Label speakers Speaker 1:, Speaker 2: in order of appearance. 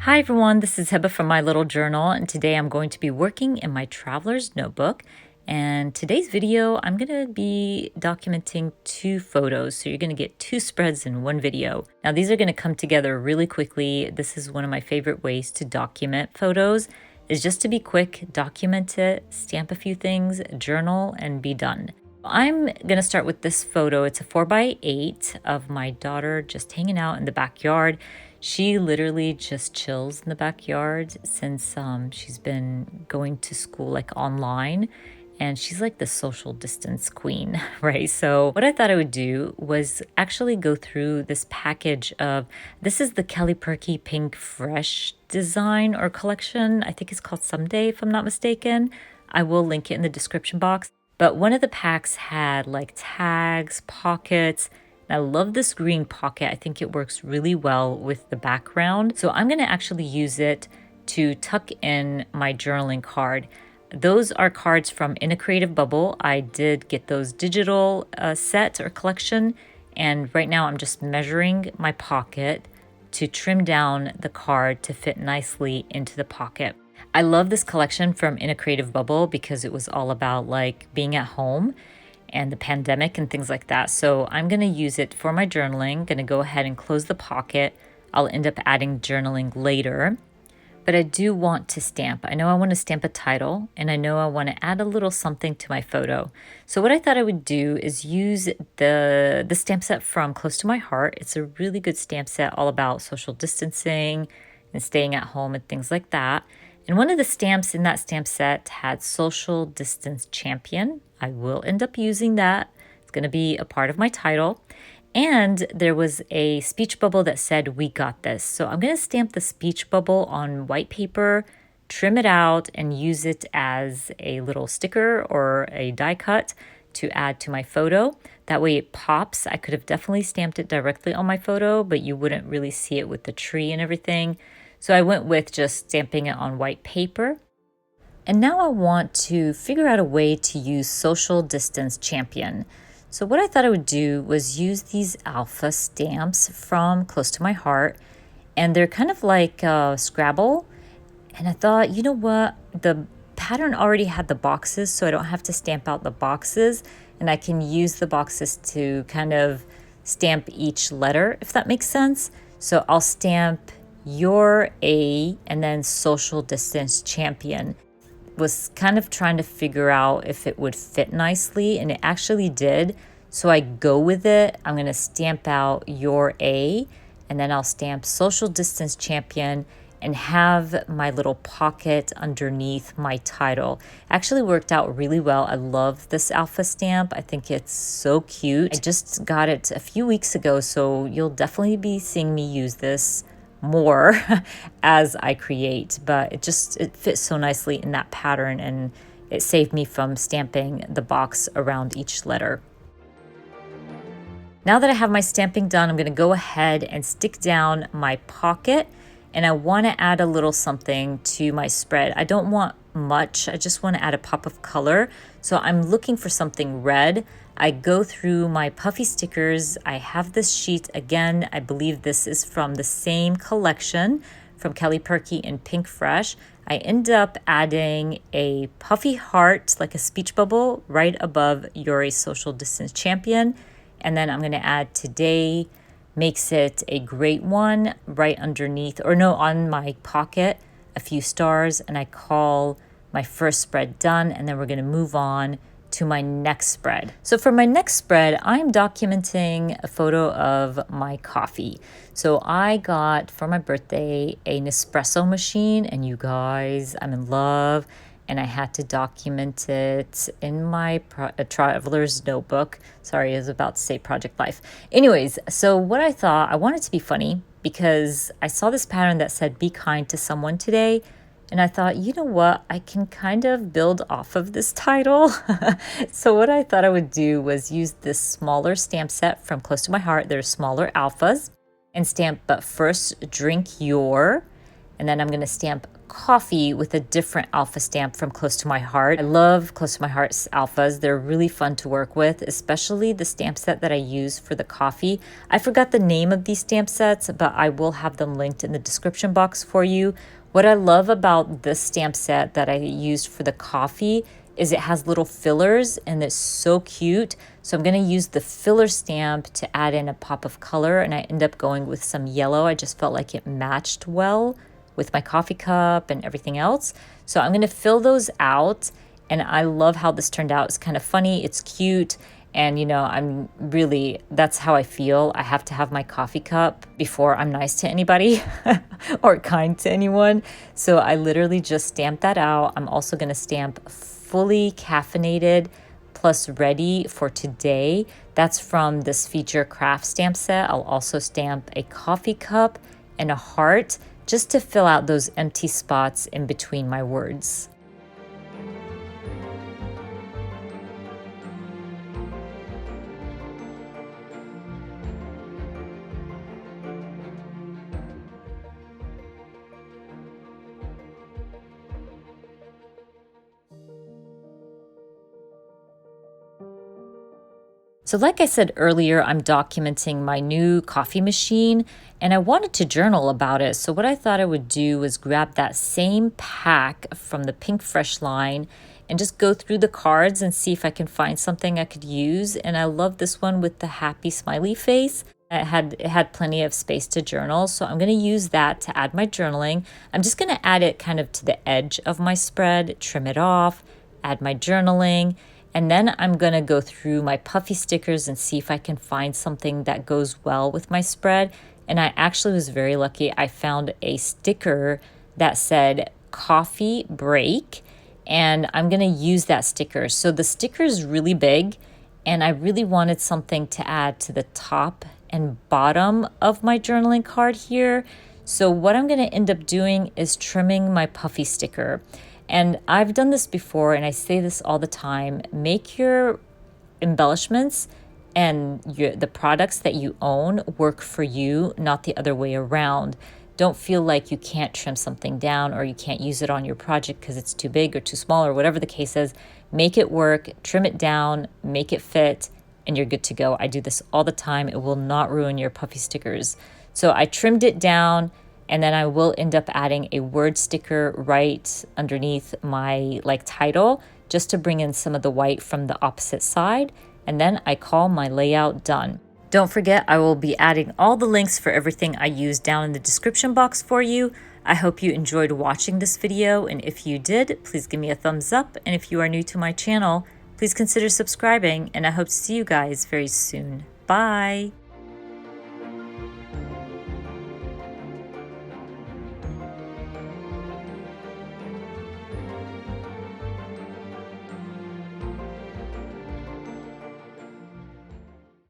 Speaker 1: Hi everyone, this is Heba from My Little Journal, and today I'm going to be working in my traveler's notebook. And today's video, I'm going to be documenting two photos. So you're going to get two spreads in one video. Now these are going to come together really quickly. This is one of my favorite ways to document photos, is just to be quick, document it, stamp a few things, journal, and be done. I'm going to start with this photo. It's a 4x8 of my daughter just hanging out in the backyard. She literally just chills in the backyard since she's been going to school like online, and she's like the social distance queen, right? So what I thought I would do was actually go through this package of, this is the Kelly Perky Pink Fresh design or collection. I think it's called Someday, if I'm not mistaken. I will link it in the description box. But one of the packs had like tags, pockets. I love this green pocket. I think it works really well with the background. So I'm going to actually use it to tuck in my journaling card. Those are cards from In a Creative Bubble. I did get those digital set or collection. And right now I'm just measuring my pocket to trim down the card to fit nicely into the pocket. I love this collection from In a Creative Bubble because it was all about like being at home and the pandemic and things like that. So I'm going to use it for my journaling. Going to go ahead and close the pocket. I'll end up adding journaling later. But I do want to stamp. I know I want to stamp a title, and I know I want to add a little something to my photo. So what I thought I would do is use the stamp set from Close to My Heart. It's a really good stamp set all about social distancing and staying at home and things like that. And one of the stamps in that stamp set had Social Distance Champion. I will end up using that. It's going to be a part of my title. And there was a speech bubble that said, "We got this." So I'm going to stamp the speech bubble on white paper, trim it out, and use it as a little sticker or a die cut to add to my photo. That way it pops. I could have definitely stamped it directly on my photo, but you wouldn't really see it with the tree and everything. So I went with just stamping it on white paper. And now I want to figure out a way to use Social Distance Champion. So what I thought I would do was use these alpha stamps from Close to My Heart. And they're kind of like Scrabble. And I thought, you know what? The pattern already had the boxes, so I don't have to stamp out the boxes. And I can use the boxes to kind of stamp each letter, if that makes sense. So I'll stamp your A and then Social Distance Champion. Was kind of trying to figure out if it would fit nicely, and it actually did. So I go with it. I'm going to stamp out your A, and then I'll stamp Social Distance Champion and have my little pocket underneath my title. Actually worked out really well. I love this alpha stamp. I think it's so cute. I just got it a few weeks ago, so you'll definitely be seeing me use this more as I create, but it fits so nicely in that pattern, and it saved me from stamping the box around each letter. Now that I have my stamping done, I'm going to go ahead and stick down my pocket, and I want to add a little something to my spread. I don't want much. I just want to add a pop of color. So I'm looking for something red. I go through my puffy stickers. I have this sheet again. I believe this is from the same collection from Kelly Perky in Pink Fresh. I end up adding a puffy heart, like a speech bubble, right above Your Social Distance Champion. And then I'm going to add Today makes it a great one right underneath, or no, on my pocket, a few stars, and I call my first spread done, and then we're going to move on to my next spread. So for my next spread, I'm documenting a photo of my coffee. So I got for my birthday a Nespresso machine, and you guys, I'm in love, and I had to document it in my traveler's notebook. Sorry, I was about to say Project Life. Anyways, so what I thought, I wanted to be funny because I saw this pattern that said, "Be kind to someone today." And I thought, you know what, I can kind of build off of this title. So what I thought I would do was use this smaller stamp set from Close to My Heart. They're smaller alphas, and stamp, "But first drink your," and then I'm going to stamp coffee with a different alpha stamp from Close to My Heart. I love Close to My Heart's alphas. They're really fun to work with, especially the stamp set that I use for the coffee. I forgot the name of these stamp sets, but I will have them linked in the description box for you. What I love about this stamp set that I used for the coffee is it has little fillers and it's so cute. So I'm going to use the filler stamp to add in a pop of color, and I end up going with some yellow. I just felt like it matched well with my coffee cup and everything else. So I'm going to fill those out, and I love how this turned out. It's kind of funny, it's cute, and you know, that's how I feel. I have to have my coffee cup before I'm nice to anybody or kind to anyone. So I literally just stamped that out. I'm also going to stamp fully caffeinated plus ready for today. That's from this feature craft stamp set. I'll also stamp a coffee cup and a heart just to fill out those empty spots in between my words. So like I said earlier, I'm documenting my new coffee machine, and I wanted to journal about it. So what I thought I would do was grab that same pack from the Pink Fresh line and just go through the cards and see if I can find something I could use. And I love this one with the happy smiley face. It had plenty of space to journal, so I'm going to use that to add my journaling. I'm just going to add it kind of to the edge of my spread, trim it off, add my journaling. And then I'm going to go through my puffy stickers and see if I can find something that goes well with my spread. And I actually was very lucky. I found a sticker that said coffee break, and I'm going to use that sticker. So the sticker is really big, and I really wanted something to add to the top and bottom of my journaling card here. So what I'm going to end up doing is trimming my puffy sticker. And I've done this before, and I say this all the time: make your embellishments and the products that you own work for you, not the other way around. Don't feel like you can't trim something down or you can't use it on your project because it's too big or too small or whatever the case is. Make it work, trim it down, make it fit, and you're good to go. I do this all the time. It will not ruin your puffy stickers. So I trimmed it down, and then I will end up adding a word sticker right underneath my title, just to bring in some of the white from the opposite side. And then I call my layout done. Don't forget, I will be adding all the links for everything I use down in the description box for you. I hope you enjoyed watching this video, and if you did, please give me a thumbs up. And if you are new to my channel, please consider subscribing, and I hope to see you guys very soon. Bye!